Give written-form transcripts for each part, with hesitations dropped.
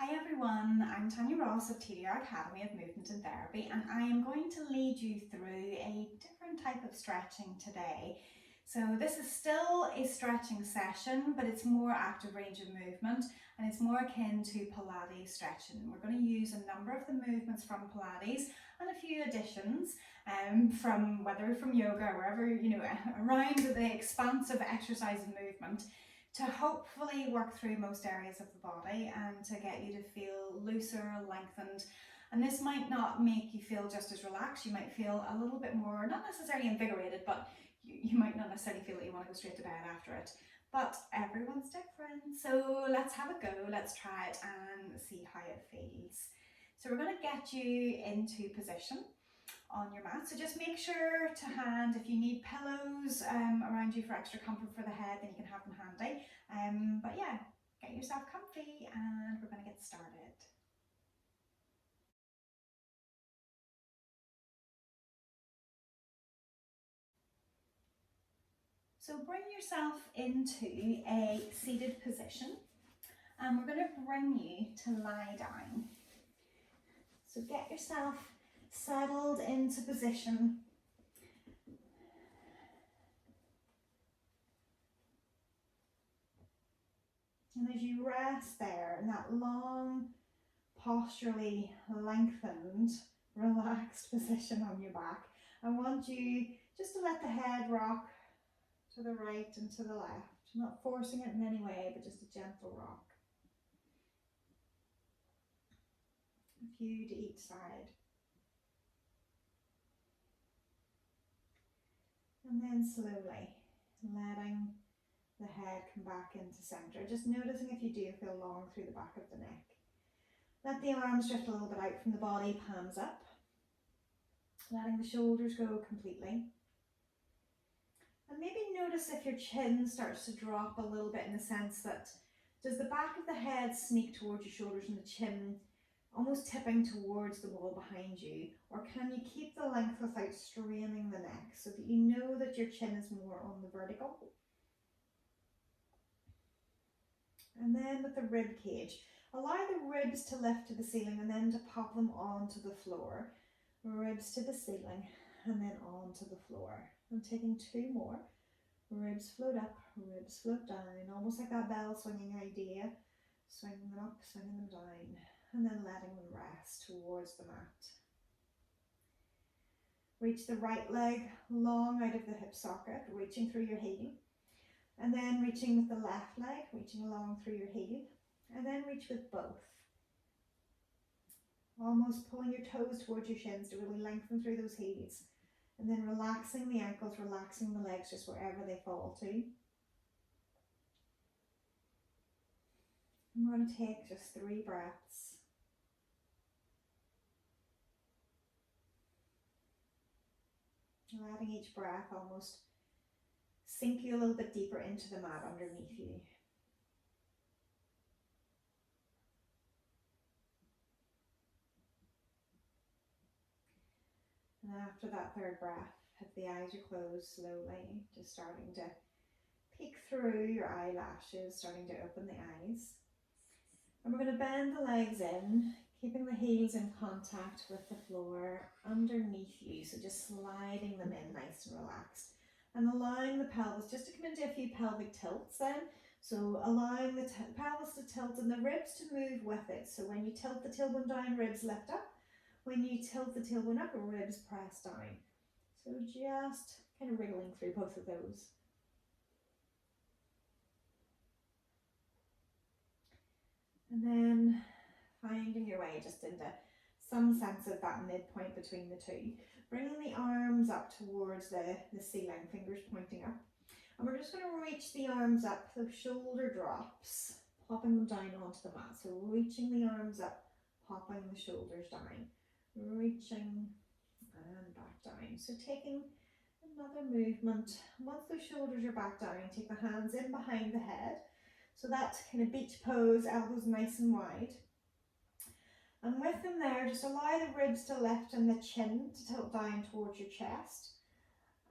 Hi everyone, I'm Tanya Ross of TDR Academy of Movement and Therapy, and I am going to lead you through a different type of stretching today. So this is still a stretching session, but it's more active range of movement and it's more akin to Pilates stretching. We're going to use a number of the movements from Pilates and a few additions from whether from yoga or wherever, around the expansive exercise and movement, to hopefully work through most areas of the body and to get you to feel looser, lengthened. And this might not make you feel just as relaxed. You might feel a little bit more, not necessarily invigorated, but you might not necessarily feel that you want to go straight to bed after it. But everyone's different. So let's have a go. Let's try it and see how it feels. So we're going to get you into position on your mat. So just make sure to hand, if you need pillows around you for extra comfort for the head, then you can have them handy. But yeah, get yourself comfy and we're going to get started. So bring yourself into a seated position and we're going to bring you to lie down. So get yourself settled into position. And as you rest there in that long, posturally lengthened, relaxed position on your back, I want you just to let the head rock to the right and to the left, not forcing it in any way, but just a gentle rock. A few to each side. And then slowly letting the head come back into center. Just noticing if you do feel long through the back of the neck. Let the arms drift a little bit out from the body, palms up. Letting the shoulders go completely. And maybe notice if your chin starts to drop a little bit, in the sense that, does the back of the head sneak towards your shoulders and the chin almost tipping towards the wall behind you? Or can you keep the length without straining the neck so that you know that your chin is more on the vertical? And then with the rib cage, allow the ribs to lift to the ceiling and then to pop them onto the floor. Ribs to the ceiling and then onto the floor. I'm taking two more. Ribs float up, ribs float down, almost like that bell swinging idea. Swinging them up, swinging them down, and then letting them rest towards the mat. Reach the right leg long out of the hip socket, reaching through your heel. And then reaching with the left leg, reaching along through your heel. And then reach with both. Almost pulling your toes towards your shins to really lengthen through those heels. And then relaxing the ankles, relaxing the legs just wherever they fall to. And we're going to take just 3 breaths. Letting each breath almost sink you a little bit deeper into the mat underneath you. And after that 3rd breath, if the eyes are closed, slowly just starting to peek through your eyelashes, starting to open the eyes. And we're going to bend the legs in, keeping the heels in contact with the floor underneath you. So just sliding them in nice and relaxed. And allowing the pelvis just to come into a few pelvic tilts then. So allowing the pelvis to tilt and the ribs to move with it. So when you tilt the tailbone down, ribs lift up. When you tilt the tailbone up, ribs press down. So just kind of wriggling through both of those. And then finding your way just into some sense of that midpoint between the two. Bringing the arms up towards the ceiling, fingers pointing up. And we're just going to reach the arms up, so shoulder drops, popping them down onto the mat. So reaching the arms up, popping the shoulders down. Reaching and back down. So taking another movement. Once the shoulders are back down, take the hands in behind the head. So that kind of beach pose, elbows nice and wide. And with them there, just allow the ribs to lift and the chin to tilt down towards your chest.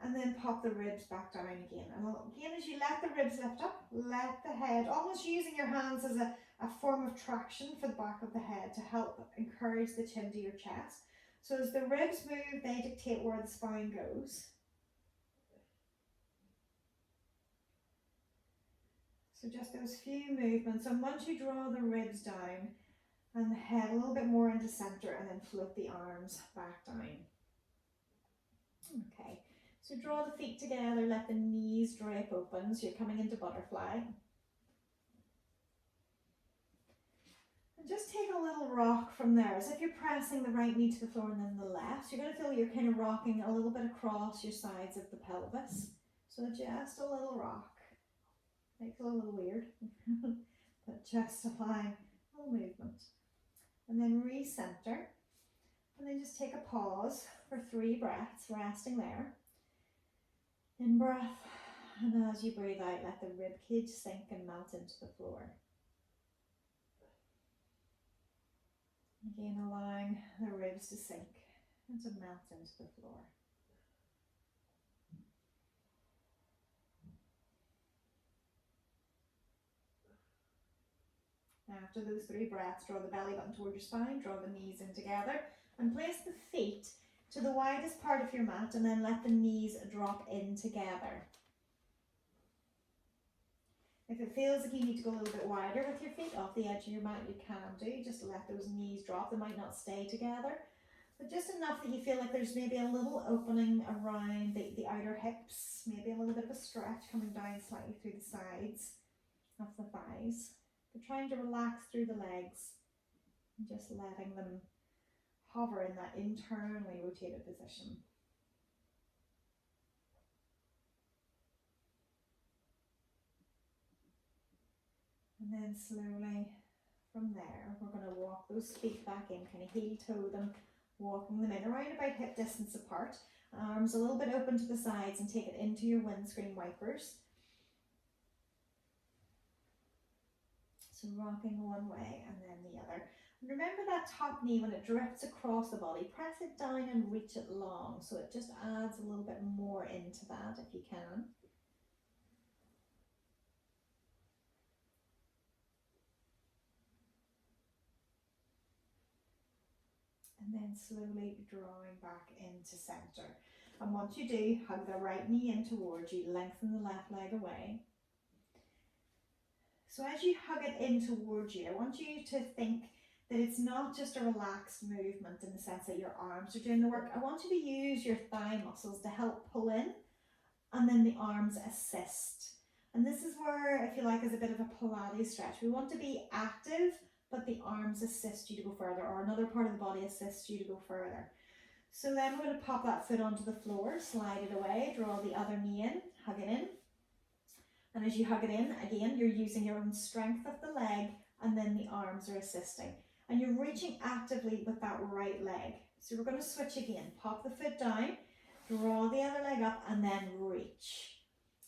And then pop the ribs back down again. And again, as you let the ribs lift up, let the head, almost using your hands as a a form of traction for the back of the head to help encourage the chin to your chest. So as the ribs move, they dictate where the spine goes. So just those few movements, and once you draw the ribs down and the head a little bit more into center, and then float the arms back down. Okay, so draw the feet together, let the knees drape open, so you're coming into butterfly. And just take a little rock from there, as if you're pressing the right knee to the floor and then the left. So you're going to feel you're kind of rocking a little bit across your sides of the pelvis. So just a little rock. Might feel a little weird, but just a fine little movement. And then recenter. And then just take a pause for 3 breaths, resting there. In breath, and as you breathe out, let the rib cage sink and melt into the floor. Again, allowing the ribs to sink and to melt into the floor. After those 3 breaths, draw the belly button toward your spine, draw the knees in together, and place the feet to the widest part of your mat, and then let the knees drop in together. If it feels like you need to go a little bit wider with your feet off the edge of your mat, you can do. Just let those knees drop. They might not stay together, but just enough that you feel like there's maybe a little opening around the outer hips, maybe a little bit of a stretch coming down slightly through the sides of the thighs. But trying to relax through the legs and just letting them hover in that internally rotated position. And then slowly from there, we're going to walk those feet back in, kind of heel toe them, walking them in around about hip distance apart. Arms a little bit open to the sides, and take it into your windscreen wipers. So rocking one way and then the other. And remember that top knee, when it drifts across the body, press it down and reach it long. So it just adds a little bit more into that if you can. And then slowly drawing back into center. And once you do, hug the right knee in towards you, lengthen the left leg away. So as you hug it in towards you, I want you to think that it's not just a relaxed movement in the sense that your arms are doing the work. I want you to use your thigh muscles to help pull in, and then the arms assist. And this is where, if you like, is a bit of a Pilates stretch. We want to be active, but the arms assist you to go further, or another part of the body assists you to go further. So then we're going to pop that foot onto the floor, slide it away, draw the other knee in, hug it in. And as you hug it in, again, you're using your own strength of the leg, and then the arms are assisting. And you're reaching actively with that right leg. So we're going to switch again. Pop the foot down, draw the other leg up, and then reach.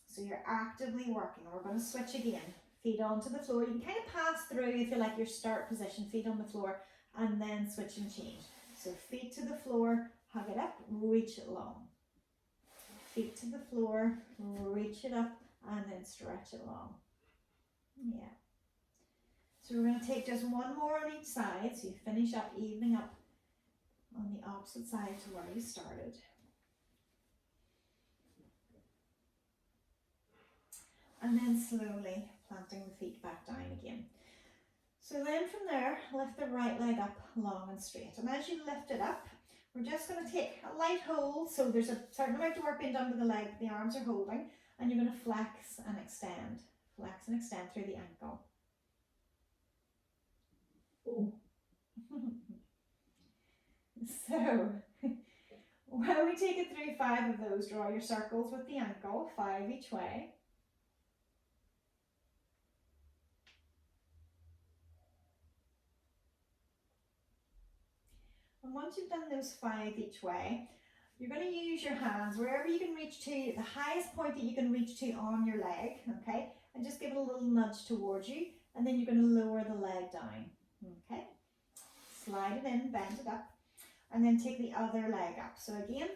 So you're actively working. We're going to switch again. Feet onto the floor. You can kind of pass through, if you like, your start position, feet on the floor, and then switch and change. So feet to the floor, hug it up, reach it long. Feet to the floor, reach it up, and then stretch it long. Yeah. So we're going to take just one more on each side, so you finish up, evening up on the opposite side to where you started. And then slowly planting the feet back down again. So then from there, lift the right leg up long and straight. And as you lift it up, we're just going to take a light hold. So there's a certain amount of work being done with the leg, the arms are holding, and you're going to flex and extend. Flex and extend through the ankle. Oh. So, when we take it through 5 of those, draw your circles with the ankle, 5 each way. And once you've done those 5 each way, you're going to use your hands wherever you can reach to, the highest point that you can reach to on your leg, okay? And just give it a little nudge towards you, and then you're going to lower the leg down, okay? Slide it in, bend it up, and then take the other leg up. So again,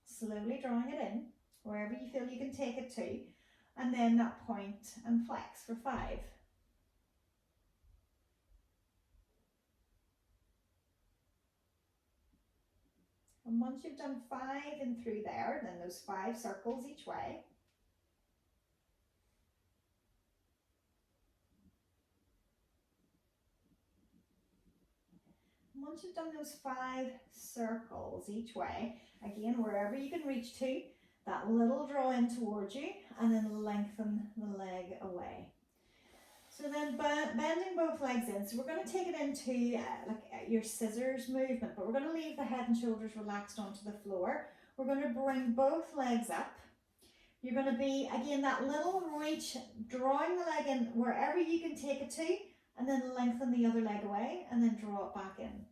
slowly drawing it in, wherever you feel you can take it to, and then that point and flex for 5. And once you've done 5 in through there, then those 5 circles each way. Once you've done those 5 circles each way, again, wherever you can reach to, that little draw in towards you, and then lengthen the leg away. So then bending both legs in. So we're going to take it into your scissors movement, but we're going to leave the head and shoulders relaxed onto the floor. We're going to bring both legs up. You're going to be, again, that little reach, drawing the leg in wherever you can take it to, and then lengthen the other leg away, and then draw it back in.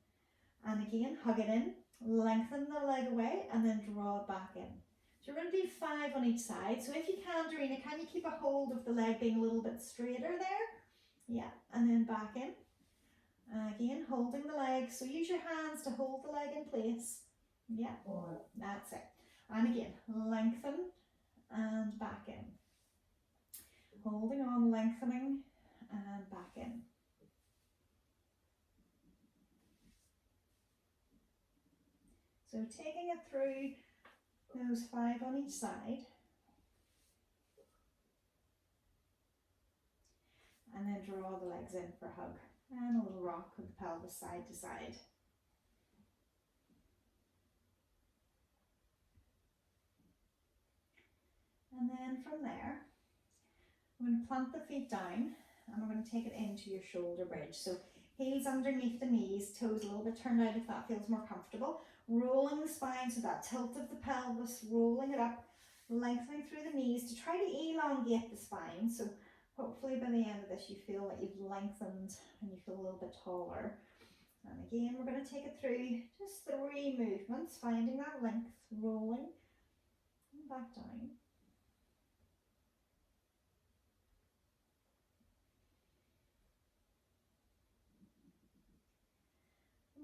And again, hug it in, lengthen the leg away, and then draw it back in. So we're going to do 5 on each side. So if you can, Dorina, can you keep a hold of the leg being a little bit straighter there? Yeah, and then back in. Again, holding the leg. So use your hands to hold the leg in place. Yeah, that's it. And again, lengthen and back in. Holding on, lengthening and back in. So taking it through those 5 on each side. And then draw the legs in for a hug. And a little rock with the pelvis side to side. And then from there, we're going to plant the feet down and we're going to take it into your shoulder bridge. So heels underneath the knees, toes a little bit turned out if that feels more comfortable. Rolling the spine, so that tilt of the pelvis, rolling it up, lengthening through the knees to try to elongate the spine. So hopefully by the end of this you feel like you've lengthened and you feel a little bit taller. And again, we're going to take it through just 3 movements, finding that length, rolling and back down.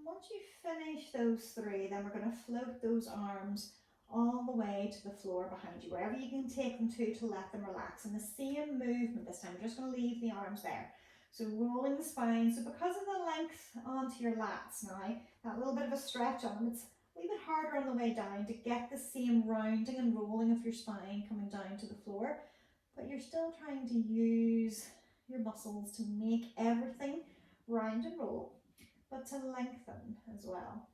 Once you finish those 3, then we're going to float those arms all the way to the floor behind you, wherever you can take them to let them relax. And the same movement this time, we're just going to leave the arms there. So rolling the spine, so because of the length onto your lats now, that little bit of a stretch on them, it's a little bit harder on the way down to get the same rounding and rolling of your spine coming down to the floor, but you're still trying to use your muscles to make everything round and roll, but to lengthen as well.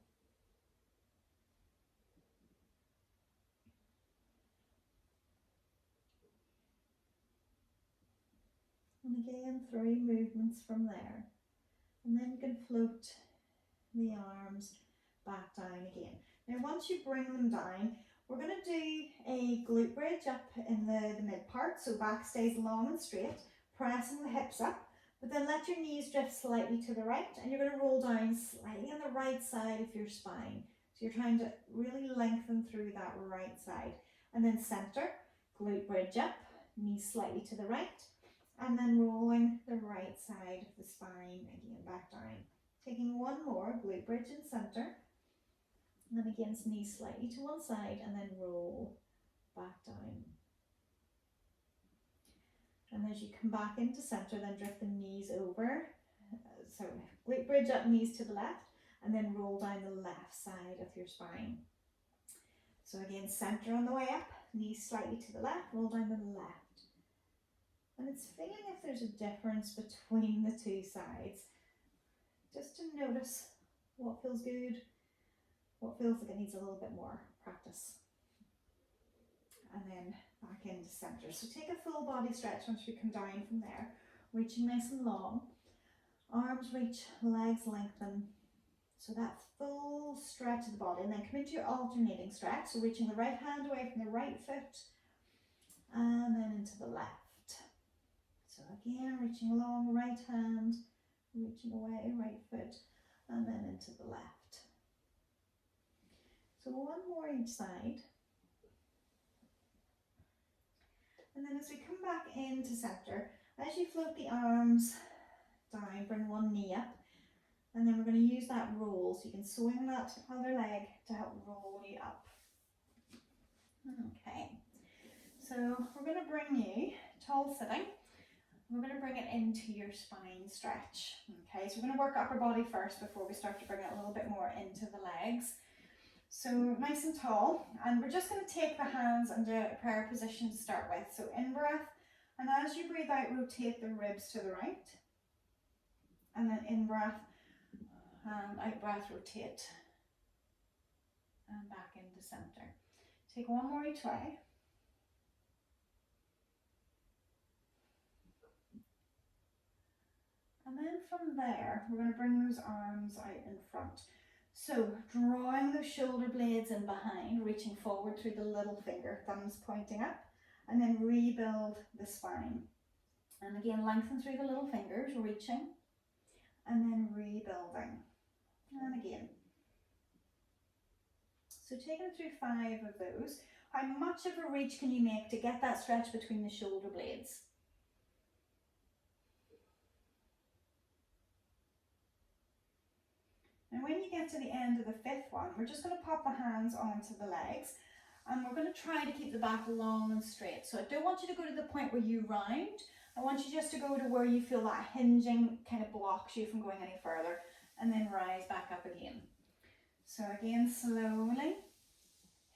And again, 3 movements from there. And then you can float the arms back down again. Now once you bring them down, we're going to do a glute bridge up in the mid part, so back stays long and straight, pressing the hips up, but then let your knees drift slightly to the right, and you're going to roll down slightly on the right side of your spine. So you're trying to really lengthen through that right side. And then center, glute bridge up, knees slightly to the right, and then rolling the right side of the spine again back down. Taking 1 more, glute bridge in center, and then again knees slightly to one side, and then roll back down. And as you come back into center, then drift the knees over. So glute bridge up, knees to the left, and then roll down the left side of your spine. So again, center on the way up, knees slightly to the left, roll down the left. And it's feeling if there's a difference between the 2 sides. Just to notice what feels good, what feels like it needs a little bit more practice. And then back into center. So take a full body stretch once you come down from there, reaching nice and long. Arms reach, legs lengthen. So that full stretch of the body, and then come into your alternating stretch. So reaching the right hand away from the right foot, and then into the left. So again, reaching along, right hand, reaching away, right foot, and then into the left. So 1 more each side. And then as we come back into center, as you float the arms down, bring 1 knee up, and then we're going to use that roll, so you can swing that other leg to help roll you up. Okay, so we're going to bring you tall sitting. We're going to bring it into your spine stretch. Okay, so we're going to work upper body first before we start to bring it a little bit more into the legs. So nice and tall, and we're just going to take the hands into a prayer position to start with. So in breath, and as you breathe out, rotate the ribs to the right, and then in breath and out breath, rotate and back into center. Take one more each way. And then from there, we're going to bring those arms out in front. So drawing those shoulder blades in behind, reaching forward through the little finger, thumbs pointing up, and then rebuild the spine. And again, lengthen through the little fingers, reaching, and then rebuilding. And again. So taking it through 5 of those. How much of a reach can you make to get that stretch between the shoulder blades? And when you get to the end of the 5th one, we're just going to pop the hands onto the legs, and we're going to try to keep the back long and straight. So I don't want you to go to the point where you round. I want you just to go to where you feel that hinging kind of blocks you from going any further, and then rise back up again. So again, slowly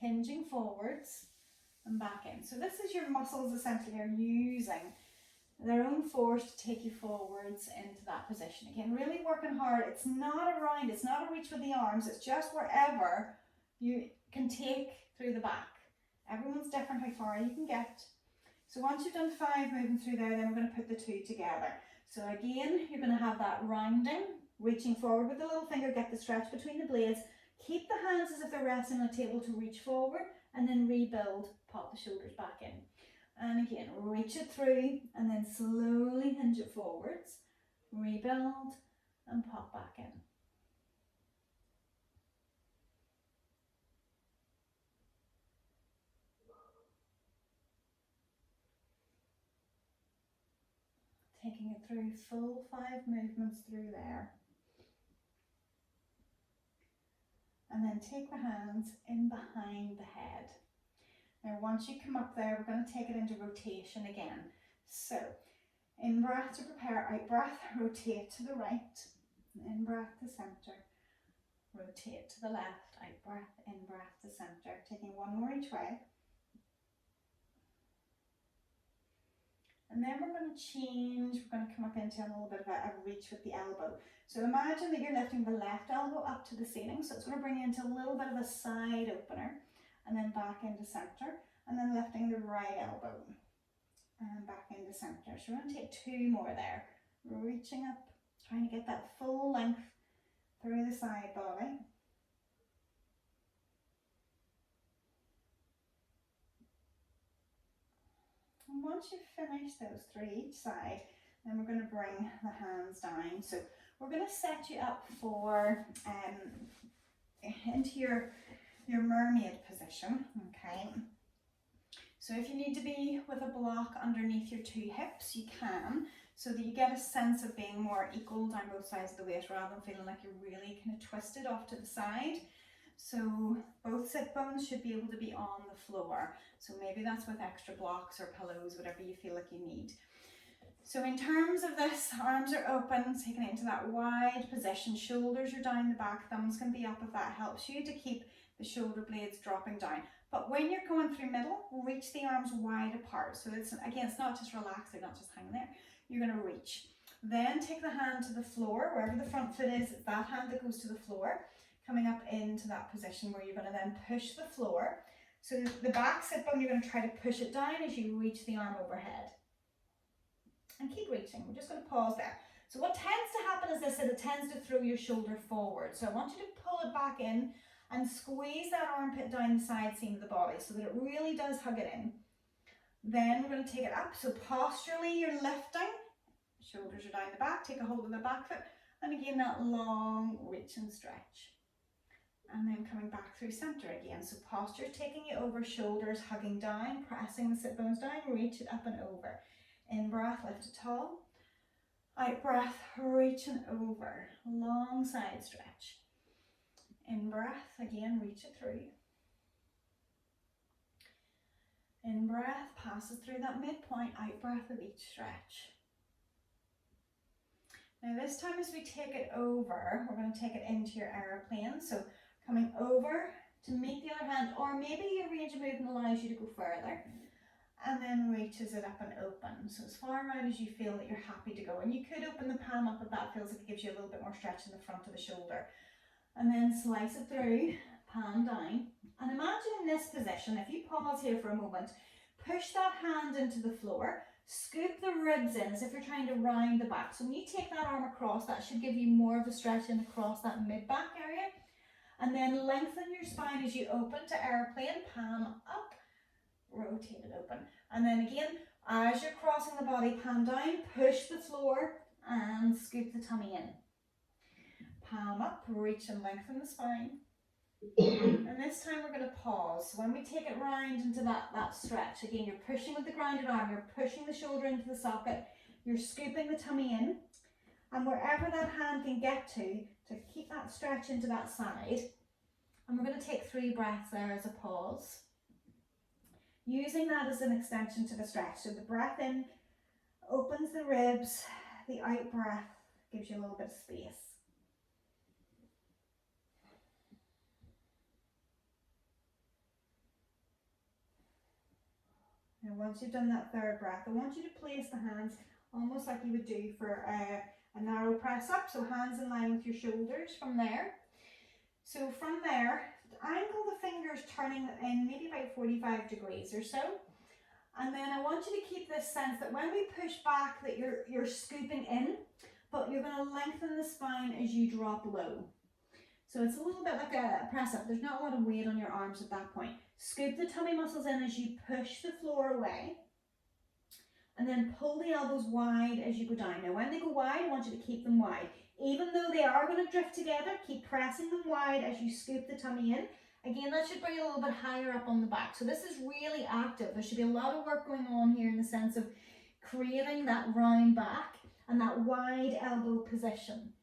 hinging forwards and back in. So this is your muscles essentially are using their own force to take you forwards into that position. Again, really working hard. It's not a round, it's not a reach with the arms, it's just wherever you can take through the back. Everyone's different how far you can get. So once you've done 5 moving through there, then we're going to put the 2 together. So again, you're going to have that rounding, reaching forward with the little finger, get the stretch between the blades. Keep the hands as if they're resting on a table to reach forward, and then rebuild, pop the shoulders back in. And again, reach it through, and then slowly hinge it forwards, rebuild, and pop back in. Taking it through full 5 movements through there. And then take the hands in behind the head. Now once you come up there, we're going to take it into rotation again. So in breath to prepare, out breath, rotate to the right, in breath to center, rotate to the left, out breath, in breath to center, taking 1 more each way. And then we're going to change, we're going to come up into a little bit of a reach with the elbow. So imagine that you're lifting the left elbow up to the ceiling, so it's going to bring you into a little bit of a side opener, and then back into center, and then lifting the right elbow, and back into center. So we're going to take 2 more there, reaching up, trying to get that full length through the side body. And once you've finished those 3 each side, then we're going to bring the hands down. So we're going to set you up for into your mermaid position, okay? So if you need to be with a block underneath your 2 hips, you can, so that you get a sense of being more equal down both sides of the waist rather than feeling like you're really kind of twisted off to the side. So both sit bones should be able to be on the floor. So maybe that's with extra blocks or pillows, whatever you feel like you need. So in terms of this, arms are open, taken into that wide position, shoulders are down the back, thumbs can be up if that helps you to keep the shoulder blades dropping down. But when you're going through middle, reach the arms wide apart. So it's, again, it's not just relaxed, they're not just hanging there. You're going to reach. Then take the hand to the floor, wherever the front foot is, it's that hand that goes to the floor, coming up into that position where you're going to then push the floor. So the back sit bone, you're going to try to push it down as you reach the arm overhead. And keep reaching. We're just going to pause there. So what tends to happen is this, that it tends to throw your shoulder forward. So I want you to pull it back in and squeeze that armpit down the side seam of the body so that it really does hug it in. Then we're going to take it up. So posturally you're lifting, shoulders are down the back, take a hold of the back foot, and again that long reach and stretch. And then coming back through center again. So posture taking you over, shoulders hugging down, pressing the sit bones down, reach it up and over. In breath, lift it tall. Out breath, reaching over, long side stretch. In breath, again, reach it through. In breath, passes through that midpoint, out breath with each stretch. Now this time as we take it over, we're going to take it into your aeroplane. So coming over to meet the other hand, or maybe your range of movement allows you to go further, and then reaches it up and open. So as far around as you feel that you're happy to go. And you could open the palm up if that feels like it gives you a little bit more stretch in the front of the shoulder. And then slice it through, palm down. And imagine in this position, if you pause here for a moment, push that hand into the floor, scoop the ribs in as if you're trying to round the back. So when you take that arm across, that should give you more of a stretch in across that mid-back area. And then lengthen your spine as you open to airplane, palm up, rotate it open. And then again, as you're crossing the body, palm down, push the floor and scoop the tummy in. Palm up, reach and lengthen the spine. And this time we're going to pause. So when we take it round into that stretch, again, you're pushing with the grounded arm, you're pushing the shoulder into the socket, you're scooping the tummy in, and wherever that hand can get to keep that stretch into that side. And we're going to take 3 breaths there as a pause, using that as an extension to the stretch. So the breath in opens the ribs, the out breath gives you a little bit of space. And once you've done that 3rd breath, I want you to place the hands almost like you would do for a narrow press up. So hands in line with your shoulders from there. So from there, angle the fingers turning in maybe about 45 degrees or so. And then I want you to keep this sense that when we push back that you're scooping in, but you're going to lengthen the spine as you drop low. So it's a little bit like a press up. There's not a lot of weight on your arms at that point. Scoop the tummy muscles in as you push the floor away. And then pull the elbows wide as you go down. Now when they go wide, I want you to keep them wide. Even though they are going to drift together, keep pressing them wide as you scoop the tummy in. Again, that should bring it a little bit higher up on the back. So this is really active. There should be a lot of work going on here in the sense of creating that round back and that wide elbow position.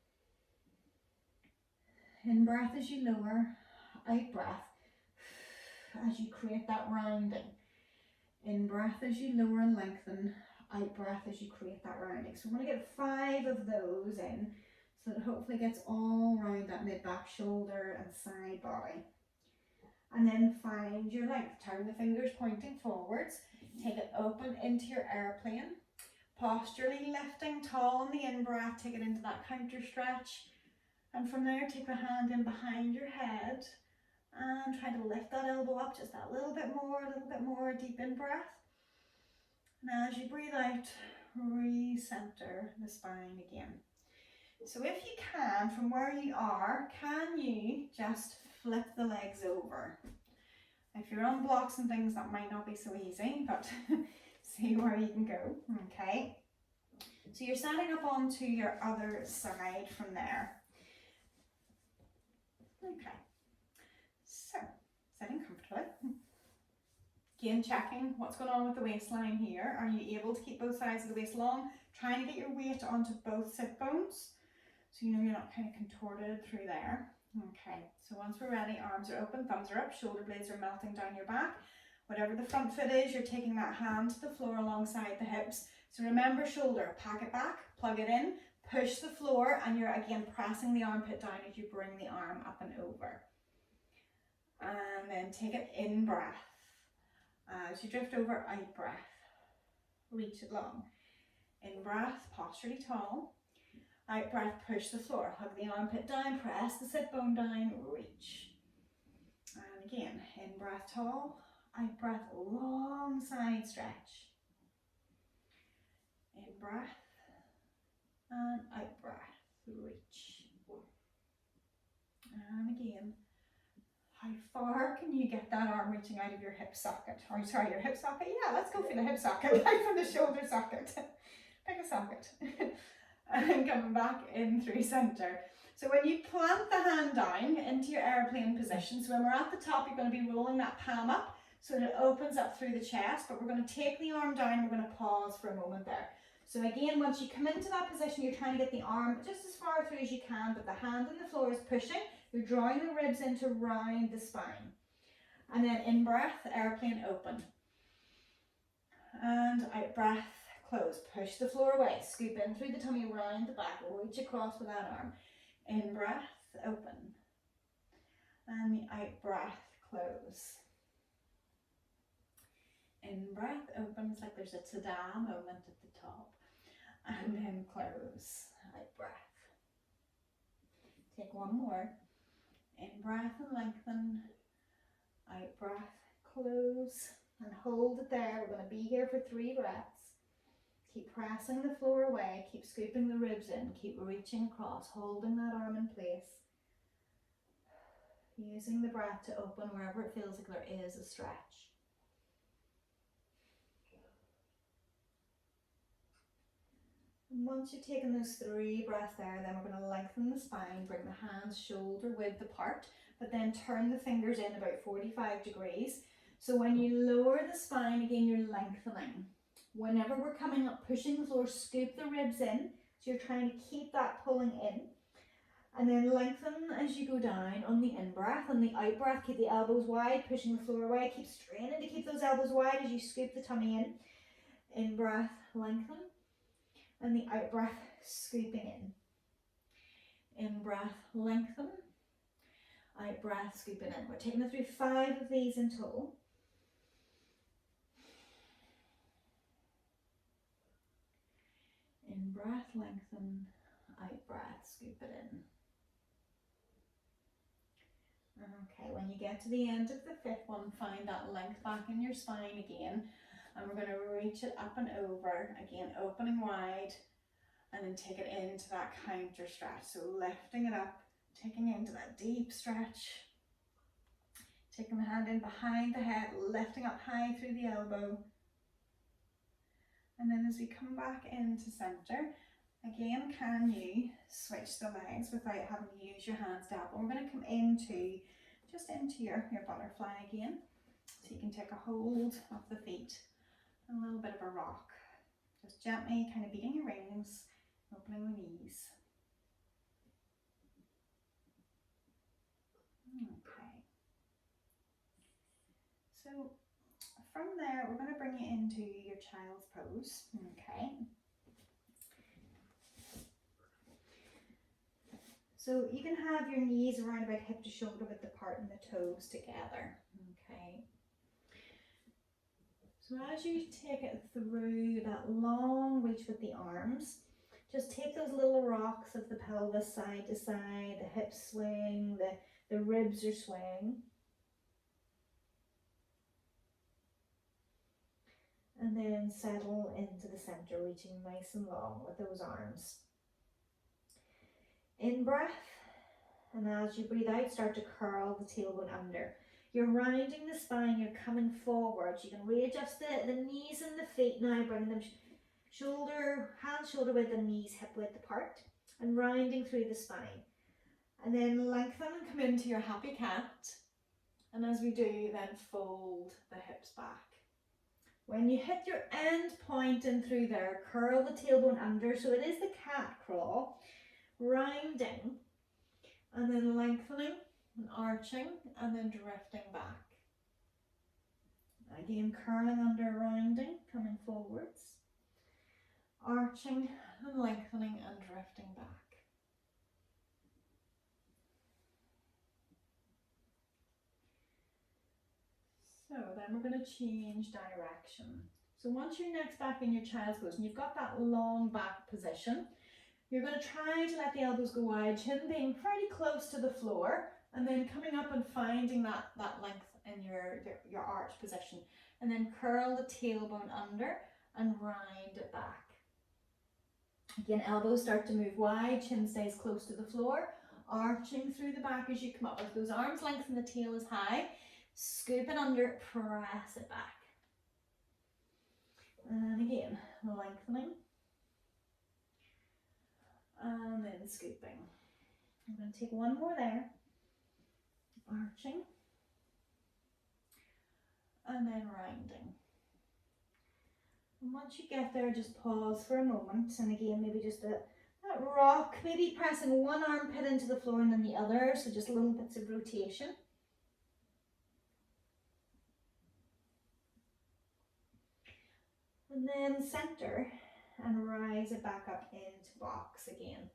In breath as you lower, out breath as you create that rounding. In breath as you lower and lengthen, out breath as you create that rounding. So I'm going to get 5 of those in so that hopefully it gets all around that mid-back shoulder and side body. And then find your length. Turn the fingers pointing forwards. Take it open into your airplane. Posturally lifting tall in the in-breath. Take it into that counter stretch. And from there, take the hand in behind your head and try to lift that elbow up just that little bit more, deep in breath. And as you breathe out, recenter the spine again. So if you can, from where you are, can you just flip the legs over? If you're on blocks and things, that might not be so easy, but see where you can go, okay? So you're standing up onto your other side from there. Okay, so sitting comfortably. Again, checking what's going on with the waistline here. Are you able to keep both sides of the waist long? Trying to get your weight onto both sit bones, so you know you're not kind of contorted through there. Okay, so once we're ready, arms are open, thumbs are up, shoulder blades are melting down your back. Whatever the front foot is, you're taking that hand to the floor alongside the hips. So remember shoulder, pack it back, plug it in, push the floor, and you're again pressing the armpit down as you bring the arm up and over. And then take it in breath. As you drift over, out breath. Reach it long. In breath, posturally tall. Out breath, push the floor. Hug the armpit down, press the sit bone down, reach. And again, in breath, tall. Out breath, long side stretch. In breath. And out breath, reach. And again, how far can you get that arm reaching out of your hip socket? Or sorry, your hip socket? Yeah, let's go for the hip socket, like from the shoulder socket. Pick a socket. And coming back in through center. So when you plant the hand down into your airplane position, so when we're at the top, you're going to be rolling that palm up so that it opens up through the chest, but we're going to take the arm down, we're going to pause for a moment there. So again, once you come into that position, you're trying to get the arm just as far through as you can, but the hand on the floor is pushing. You're drawing the ribs in to round the spine. And then in breath, airplane open. And out breath, close. Push the floor away. Scoop in through the tummy, round the back, reach across with that arm. In breath, open. And the out breath, close. In breath, open, it's like there's a ta-da moment at the top. And then close, out breath. Take one more. In breath and lengthen, out breath, close, and hold it there. We're going to be here for 3 breaths. Keep pressing the floor away, keep scooping the ribs in, keep reaching across, holding that arm in place. Using the breath to open wherever it feels like there is a stretch. And once you've taken those 3 breaths there, then we're going to lengthen the spine, bring the hands shoulder width apart, but then turn the fingers in about 45 degrees. So when you lower the spine, again, you're lengthening. Whenever we're coming up, pushing the floor, scoop the ribs in. So you're trying to keep that pulling in. And then lengthen as you go down on the in-breath. On the out-breath, keep the elbows wide, pushing the floor away. Keep straining to keep those elbows wide as you scoop the tummy in. In-breath, lengthen. And the out-breath, scooping in. In-breath, lengthen. Out-breath, scooping in. We're taking it through 5 of these in total. In-breath, lengthen. Out-breath, scoop it in. Okay, when you get to the end of the 5th one, find that length back in your spine again. And we're going to reach it up and over, again opening wide, and then take it into that counter stretch. So lifting it up, taking it into that deep stretch, taking the hand in behind the head, lifting up high through the elbow. And then as we come back into center, again, can you switch the legs without having to use your hands to help? And we're going to come into, just into your butterfly again. So you can take a hold of the feet, and a little bit of a rock. Just gently kind of beating your rings, opening the knees. Okay. So from there, we're going to bring you into your child's pose. Okay. So you can have your knees around about hip to shoulder width apart and the toes together. Okay. So as you take it through that long reach with the arms, just take those little rocks of the pelvis side to side, the hips swing, the ribs are swaying. And then settle into the center, reaching nice and long with those arms. In breath, and as you breathe out, start to curl the tailbone under. You're rounding the spine, you're coming forwards. You can readjust the knees and the feet now, bringing them hands shoulder width and knees hip width apart, and rounding through the spine. And then lengthen and come into your happy cat. And as we do, then fold the hips back. When you hit your end point in through there, curl the tailbone under, so it is the cat crawl, rounding, and then lengthening and arching, and then drifting back. Again, curling under, rounding, coming forwards, arching and lengthening and drifting back. So then we're going to change direction. So once you're next back in your child's pose and you've got that long back position, you're going to try to let the elbows go wide, chin being fairly close to the floor, and then coming up and finding that length in your arch position. And then curl the tailbone under and round it back. Again, elbows start to move wide, chin stays close to the floor, arching through the back as you come up with those arms lengthen, the tail is high. Scoop it under, press it back. And again, lengthening. And then scooping. I'm going to take one more there. Arching. And then rounding. And once you get there, just pause for a moment. And again, maybe just that rock, maybe pressing one armpit into the floor and then the other. So just little bits of rotation. And then center and rise it back up into box again.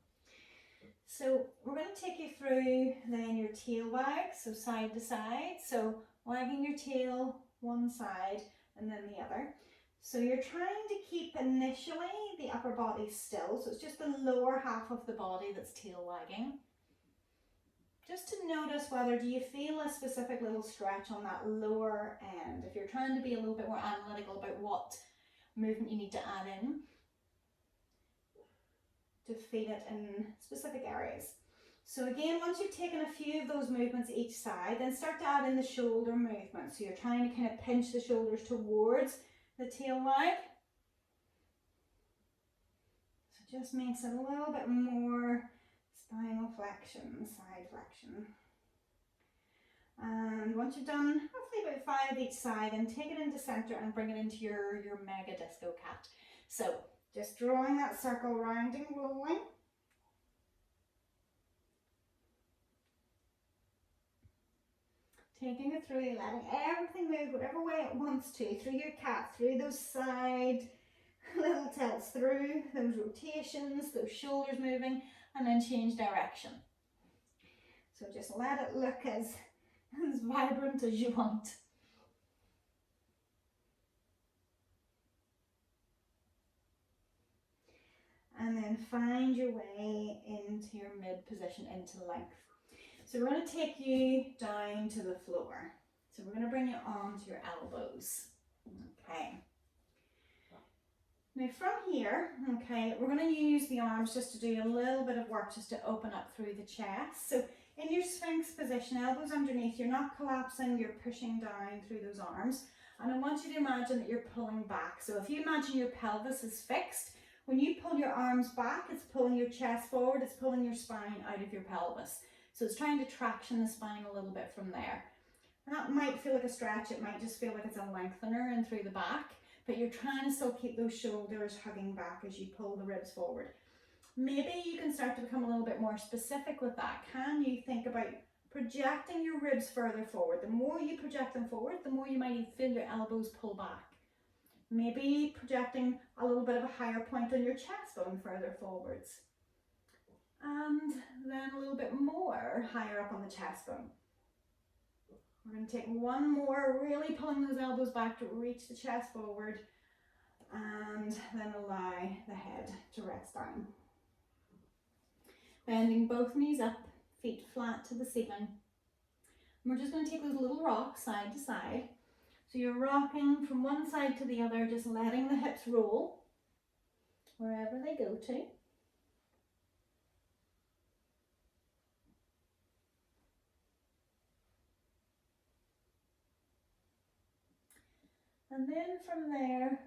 So we're going to take you through then your tail wag, so side to side. So wagging your tail one side and then the other. So you're trying to keep initially the upper body still, so it's just the lower half of the body that's tail wagging. Just to notice whether do you feel a specific little stretch on that lower end. If you're trying to be a little bit more analytical about what movement you need to add in to feel it in specific areas. So again, once you've taken a few of those movements each side, then start to add in the shoulder movement. So you're trying to kind of pinch the shoulders towards the tail wag. So just makes it a little bit more spinal flexion, side flexion. And once you've done roughly about 5 each side, then take it into center and bring it into your mega disco cat. So just drawing that circle, rounding, rolling. Taking it through, letting everything move whatever way it wants to, through your cat, through those side little tilts, through those rotations, those shoulders moving, and then change direction. So just let it look as vibrant as you want. And then find your way into your mid position, into length. So we're going to take you down to the floor. So we're going to bring you onto your elbows. Okay. Now from here, okay, we're going to use the arms just to do a little bit of work just to open up through the chest. So in your Sphinx position, elbows underneath, you're not collapsing, you're pushing down through those arms. And I want you to imagine that you're pulling back. So if you imagine your pelvis is fixed, when you pull your arms back, it's pulling your chest forward, it's pulling your spine out of your pelvis. So it's trying to traction the spine a little bit from there. And that might feel like a stretch, it might just feel like it's a lengthener in through the back, but you're trying to still keep those shoulders hugging back as you pull the ribs forward. Maybe you can start to become a little bit more specific with that. Can you think about projecting your ribs further forward? The more you project them forward, the more you might even feel your elbows pull back. Maybe projecting a little bit of a higher point on your chest bone further forwards. And then a little bit more higher up on the chest bone. We're going to take one more, really pulling those elbows back to reach the chest forward, and then allow the head to rest down. Bending both knees up, feet flat to the ceiling. And we're just going to take those little rocks side to side. So you're rocking from one side to the other, just letting the hips roll wherever they go to. And then from there,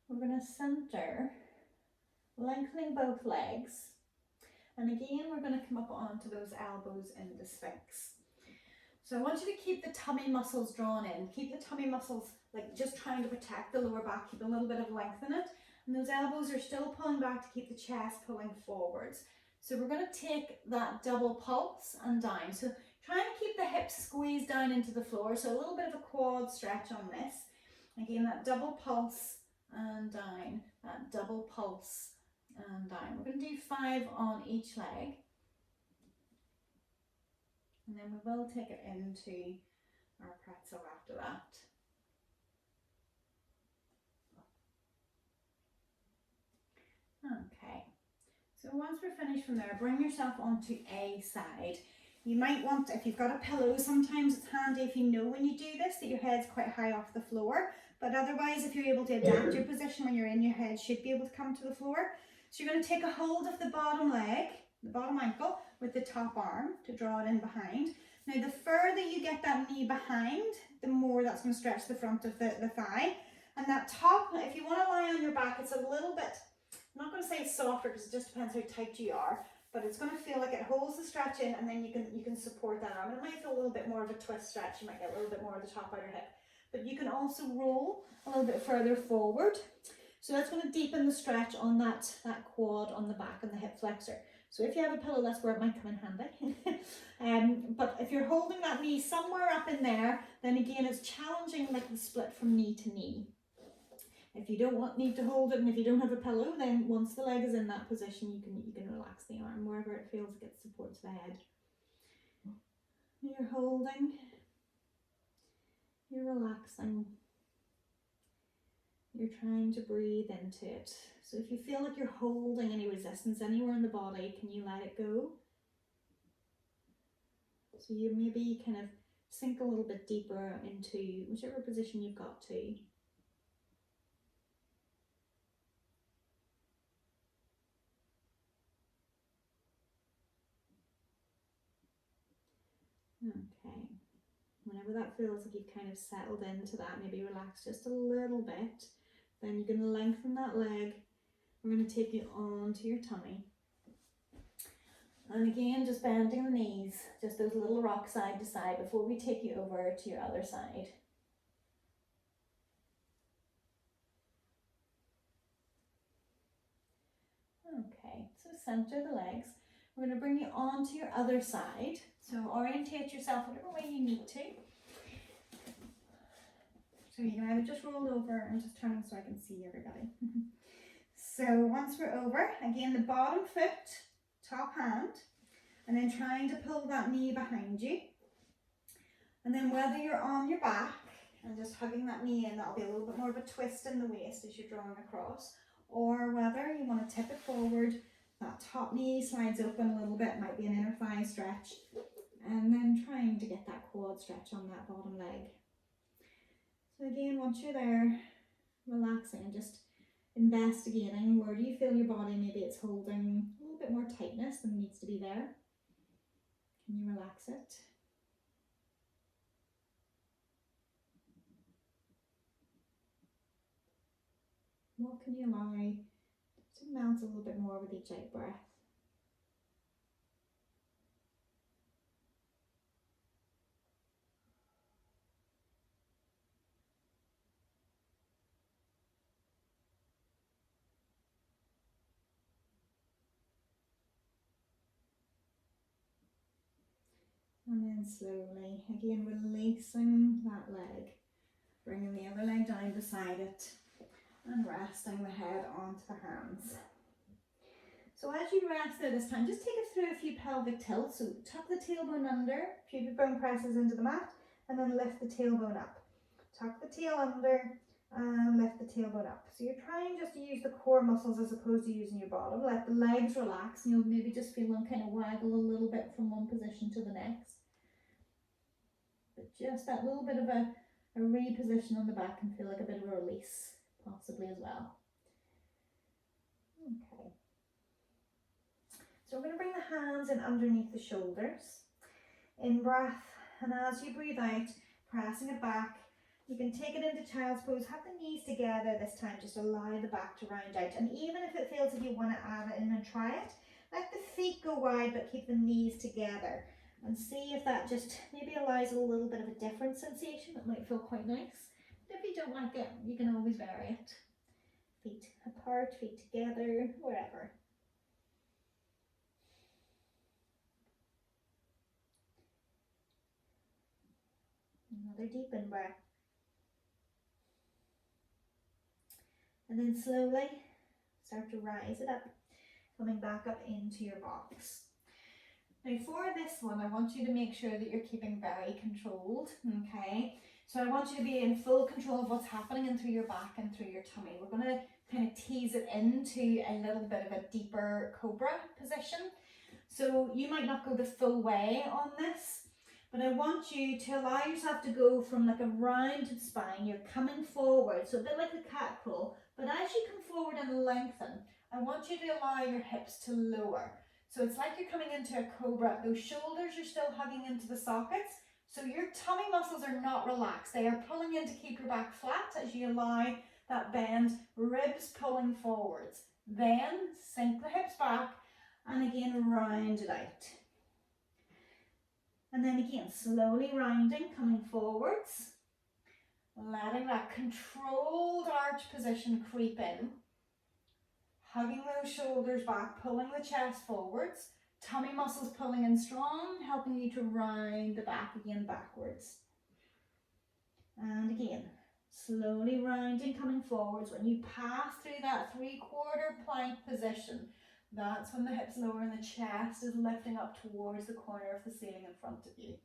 we're going to center, lengthening both legs. And again, we're going to come up onto those elbows in the Sphinx. So I want you to keep the tummy muscles drawn in. Keep the tummy muscles like just trying to protect the lower back. Keep a little bit of length in it. And those elbows are still pulling back to keep the chest pulling forwards. So we're going to take that double pulse and down. So try and keep the hips squeezed down into the floor. So a little bit of a quad stretch on this. Again, that double pulse and down. That double pulse and down. We're going to do 5 on each leg. And then we will take it into our pretzel after that. Okay, so once we're finished from there, bring yourself onto a side. You might want, if you've got a pillow, sometimes it's handy if you know when you do this that your head's quite high off the floor. But otherwise, if you're able to adapt your position when you're in, your head should be able to come to the floor. So you're going to take a hold of the bottom leg, the bottom ankle, with the top arm to draw it in behind. Now, the further you get that knee behind, the more that's going to stretch the front of the thigh. And that top, if you want to lie on your back, it's a little bit, I'm not going to say it's softer because it just depends how tight you are, but it's going to feel like it holds the stretch in, and then you can support that arm. It might feel a little bit more of a twist stretch. You might get a little bit more of the top outer hip, but you can also roll a little bit further forward. So that's going to deepen the stretch on that quad on the back and the hip flexor. So if you have a pillow, that's where it might come in handy. But if you're holding that knee somewhere up in there, then again, it's challenging like the split from knee to knee. If you don't need to hold it, and if you don't have a pillow, then once the leg is in that position, you can relax the arm wherever it feels like it supports the head. You're holding, you're relaxing, you're trying to breathe into it. So if you feel like you're holding any resistance anywhere in the body, can you let it go? So you maybe kind of sink a little bit deeper into whichever position you've got to. Okay, whenever that feels like you've kind of settled into that, maybe relax just a little bit, then you're going to lengthen that leg. We're going to take you onto your tummy. And again, just bending the knees, just those little rocks side to side before we take you over to your other side. Okay, so center the legs. We're going to bring you onto your other side. So orientate yourself whatever way you need to. So you can either just roll over and just turn so I can see everybody. So once we're over, again the bottom foot, top hand, and then trying to pull that knee behind you. And then whether you're on your back and just hugging that knee in, that'll be a little bit more of a twist in the waist as you're drawing across, or whether you want to tip it forward, that top knee slides open a little bit, might be an inner thigh stretch, and then trying to get that quad stretch on that bottom leg. So again, once you're there, relaxing and just investigating, where do you feel your body, maybe it's holding a little bit more tightness than needs to be there. Can you relax it? What can you allow to melt a little bit more with each out breath? And then slowly, again releasing that leg, bringing the other leg down beside it and resting the head onto the hands. So as you rest there this time, just take it through a few pelvic tilts. So tuck the tailbone under, pubic bone presses into the mat, and then lift the tailbone up. Tuck the tail under and lift the tailbone up. So you're trying just to use the core muscles as opposed to using your bottom. Let the legs relax and you'll maybe just feel them kind of waggle a little bit from one position to the next. But just that little bit of a reposition on the back can feel like a bit of a release possibly as well. Okay. So we're going to bring the hands in underneath the shoulders. In breath, and as you breathe out, pressing it back. You can take it into child's pose, have the knees together this time, just allow the back to round out. And even if it feels like you want to add it in and try it, let the feet go wide but keep the knees together. And see if that just maybe allows a little bit of a different sensation. It might feel quite nice. But if you don't like it, you can always vary it. Feet apart, feet together, wherever. Another deep in breath. And then slowly start to rise it up, coming back up into your box. Now for this one, I want you to make sure that you're keeping very controlled, okay? So I want you to be in full control of what's happening in through your back and through your tummy. We're going to kind of tease it into a little bit of a deeper cobra position. So you might not go the full way on this, but I want you to allow yourself to go from like a rounded spine. You're coming forward, so a bit like a cat crawl, but as you come forward and lengthen, I want you to allow your hips to lower. So it's like you're coming into a cobra. Those shoulders are still hugging into the sockets, so your tummy muscles are not relaxed. They are pulling in to keep your back flat as you allow that bend, ribs pulling forwards. Then sink the hips back and again round it out. And then again, slowly rounding, coming forwards, letting that controlled arch position creep in, hugging those shoulders back, pulling the chest forwards, tummy muscles pulling in strong, helping you to round the back again backwards. And again, Slowly rounding, coming forwards. When you pass through that 3/4 plank position, that's when the hips lower and the chest is lifting up towards the corner of the ceiling in front of you.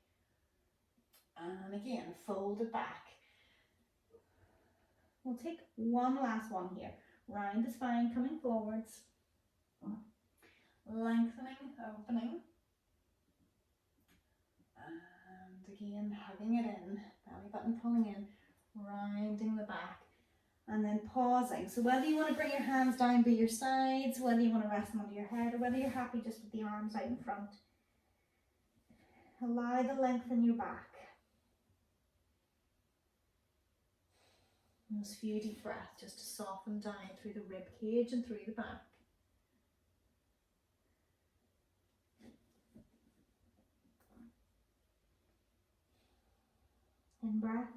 And again, fold it back. We'll take one last one here. Round the spine, coming forwards. Lengthening, opening. And again, hugging it in. Belly button pulling in. Rounding the back. And then pausing. So whether you want to bring your hands down by your sides, whether you want to rest them under your head, or whether you're happy just with the arms out in front. Allow the length in your back. Those few deep breaths just to soften down through the rib cage and through the back. In breath.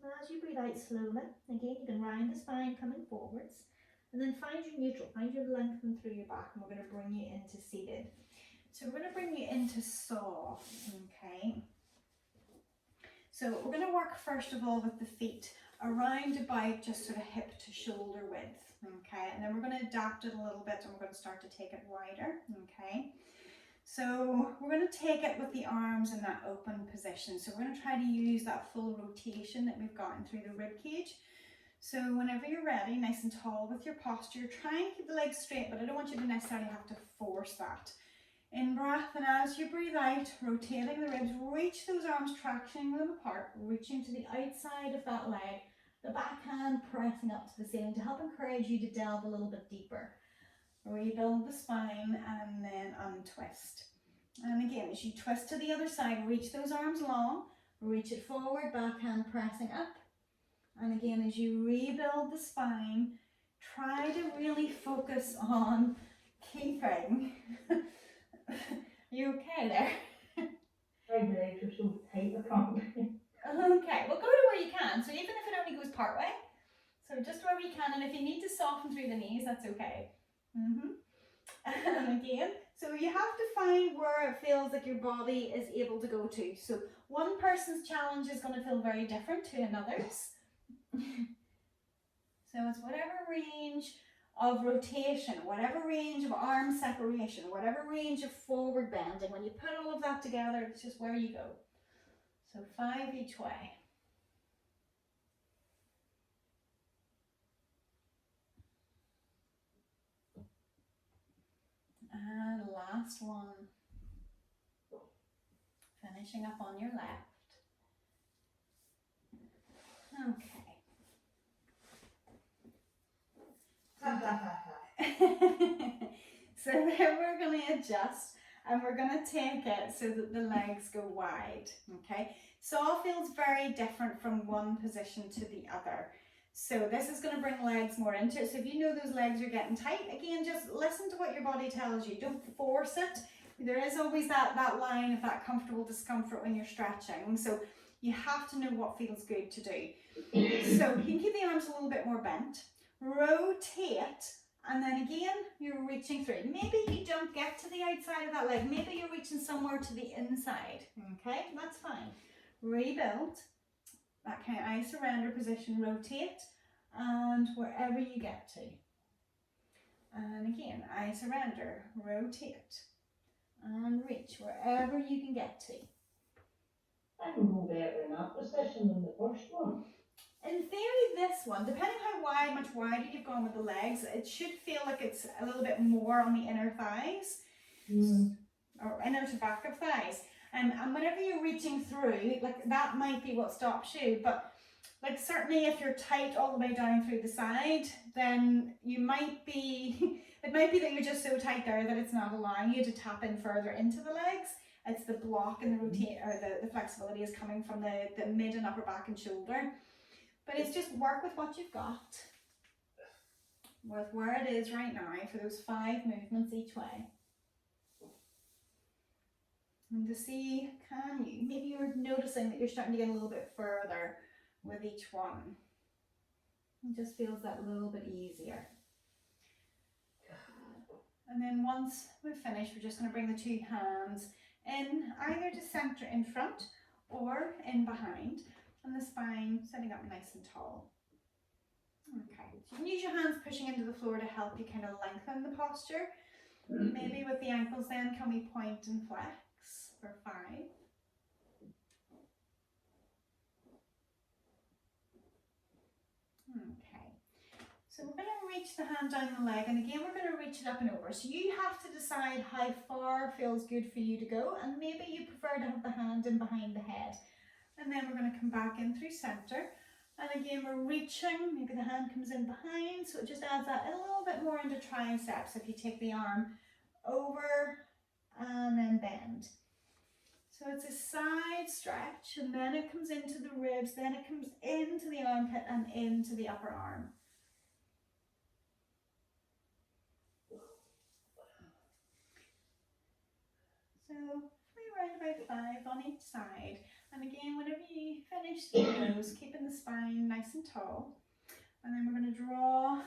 And as you breathe out slowly, again you can round the spine coming forwards. And then find your neutral, find your lengthen through your back, and we're going to bring you into seated. So we're going to bring you into soft, okay? So we're going to work first of all with the feet around about just sort of hip to shoulder width, okay? And then we're going to adapt it a little bit and we're going to start to take it wider, okay? So we're going to take it with the arms in that open position. So we're going to try to use that full rotation that we've gotten through the rib cage. So whenever you're ready, nice and tall with your posture, try and keep the legs straight, but I don't want you to necessarily have to force that. In breath, and as you breathe out, rotating the ribs, reach those arms, tractioning them apart, reaching to the outside of that leg, the backhand pressing up to the ceiling to help encourage you to delve a little bit deeper. Rebuild the spine and then untwist. And again, as you twist to the other side, reach those arms long, reach it forward, backhand pressing up. And again, as you rebuild the spine, try to really focus on keeping. Are you okay there? My legs are so tight, I can't. Okay, well go to where you can. So even if it only goes part way, so just wherever you can, and if you need to soften through the knees, that's okay. And again, so you have to find where it feels like your body is able to go to. So one person's challenge is going to feel very different to another's. So it's whatever range of rotation, whatever range of arm separation, whatever range of forward bending. When you put all of that together, it's just where you go. So 5 each way. And last one. Finishing up on your left. Okay. So then we're going to adjust and we're going to take it so that the legs go wide, okay? Saw feels very different from one position to the other. So this is going to bring legs more into it. So if you know those legs are getting tight, again, just listen to what your body tells you. Don't force it. There is always that line of that comfortable discomfort when you're stretching. So you have to know what feels good to do. So you can keep the arms a little bit more bent. Rotate, and then again you're reaching through. Maybe you don't get to the outside of that leg, maybe you're reaching somewhere to the inside, okay, that's fine. Rebuild that kind of I surrender position, rotate, and wherever you get to. And again, I surrender, rotate, and reach wherever you can get to. I can go better in that position than the first one. In theory, this one, depending how much wider you've gone with the legs, it should feel like it's a little bit more on the inner thighs, or inner to back of thighs. And whenever you're reaching through, like that might be what stops you. But like certainly if you're tight all the way down through the side, then you might be, it might be that you're just so tight there that it's not allowing you to tap in further into the legs. It's the block and the rotate, or the flexibility is coming from the mid and upper back and shoulder. But it's just work with what you've got, with where it is right now for those 5 movements each way. And to see, can you, maybe you're noticing that you're starting to get a little bit further with each one. It just feels that little bit easier. And then once we've finished, we're just going to bring the 2 hands in, either to center in front or in behind. and the spine sitting up nice and tall. Okay, so you can use your hands pushing into the floor to help you kind of lengthen the posture. Maybe with the ankles then, can we point and flex for 5? Okay, so we're going to reach the hand down the leg, and again we're going to reach it up and over. So you have to decide how far feels good for you to go, and maybe you prefer to have the hand in behind the head. And then we're going to come back in through centre, and again we're reaching, maybe the hand comes in behind, so it just adds that a little bit more into triceps if you take the arm over and then bend. So it's a side stretch, and then it comes into the ribs, then it comes into the armpit and into the upper arm. So around about 5 on each side. And again, whenever you finish those, keeping the spine nice and tall. And then we're going to draw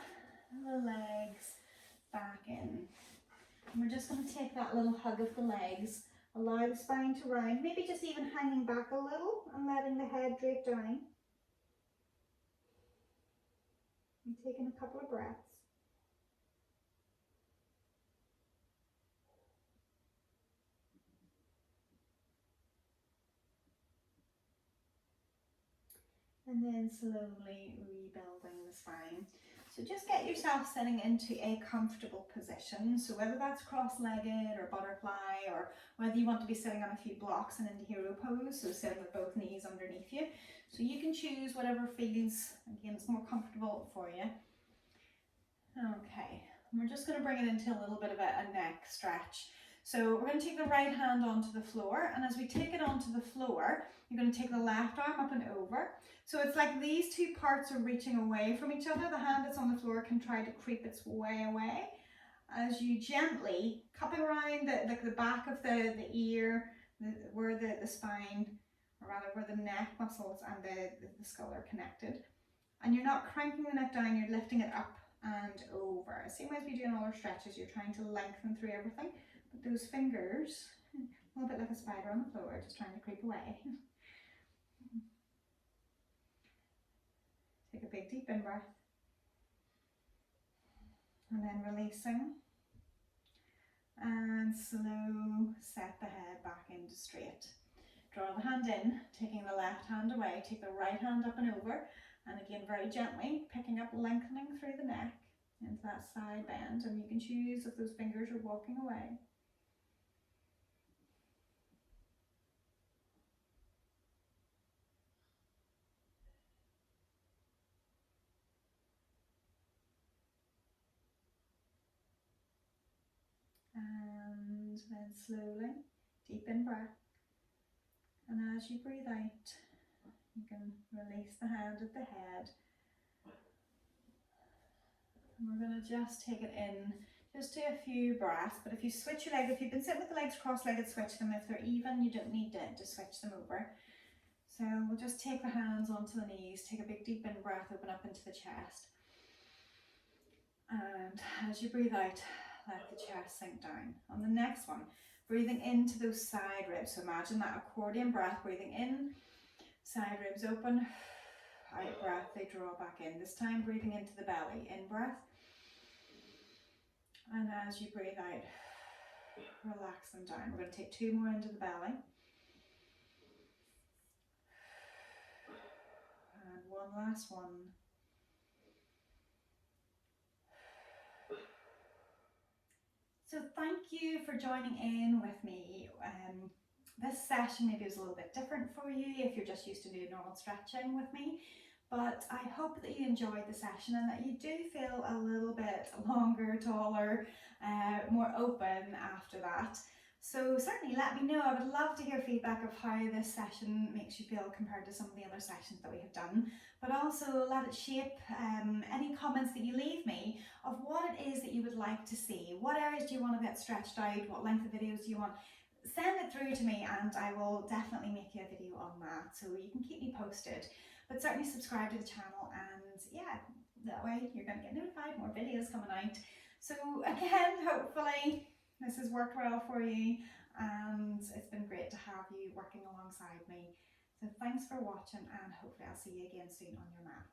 the legs back in. And we're just going to take that little hug of the legs, allow the spine to round, maybe just even hanging back a little and letting the head drape down. And taking a couple of breaths. And then slowly rebuilding the spine. So just get yourself sitting into a comfortable position. So whether that's cross-legged or butterfly, or whether you want to be sitting on a few blocks and into hero pose, so sitting with both knees underneath you. So you can choose whatever feels, again, it's more comfortable for you. Okay, and we're just going to bring it into a little bit of a neck stretch. So we're going to take the right hand onto the floor, and as we take it onto the floor, you're going to take the left arm up and over. So it's like these two parts are reaching away from each other. The hand that's on the floor can try to creep its way away. As you gently, cupping around the back of the ear, where the spine, or rather where the neck muscles and the skull are connected. And you're not cranking the neck down, you're lifting it up and over. Same as we do in all our stretches, you're trying to lengthen through everything. But those fingers, a little bit like a spider on the floor, just trying to creep away. Take a big deep in breath. And then releasing. And slow set the head back into straight. Draw the hand in, taking the left hand away, take the right hand up and over. And again, very gently, picking up, lengthening through the neck into that side bend. And you can choose if those fingers are walking away. And then slowly, deep in breath. And as you breathe out, you can release the hand at the head. And we're going to just take it in, just do a few breaths. But if you switch your legs, if you've been sitting with the legs cross-legged, switch them. If they're even, you don't need to switch them over. So we'll just take the hands onto the knees, take a big deep in breath, open up into the chest. And as you breathe out, let the chest sink down. On the next one, breathing into those side ribs. So imagine that accordion breath, breathing in, side ribs open, out breath, they draw back in. This time breathing into the belly, in breath. And as you breathe out, relax them down. We're going to take 2 more into the belly. And one last one. So thank you for joining in with me. This session maybe was a little bit different for you if you're just used to doing normal stretching with me, but I hope that you enjoyed the session and that you do feel a little bit longer, taller, more open after that. So certainly let me know. I would love to hear feedback of how this session makes you feel compared to some of the other sessions that we have done, but also let it shape any comments that you leave me of what it is that you would like to see. What areas do you want to get stretched out? What length of videos do you want? Send it through to me and I will definitely make you a video on that, so you can keep me posted. But certainly subscribe to the channel, and yeah, that way you're going to get notified more videos coming out. So again, hopefully this has worked well for you, and it's been great to have you working alongside me. So thanks for watching, and hopefully I'll see you again soon on your mat.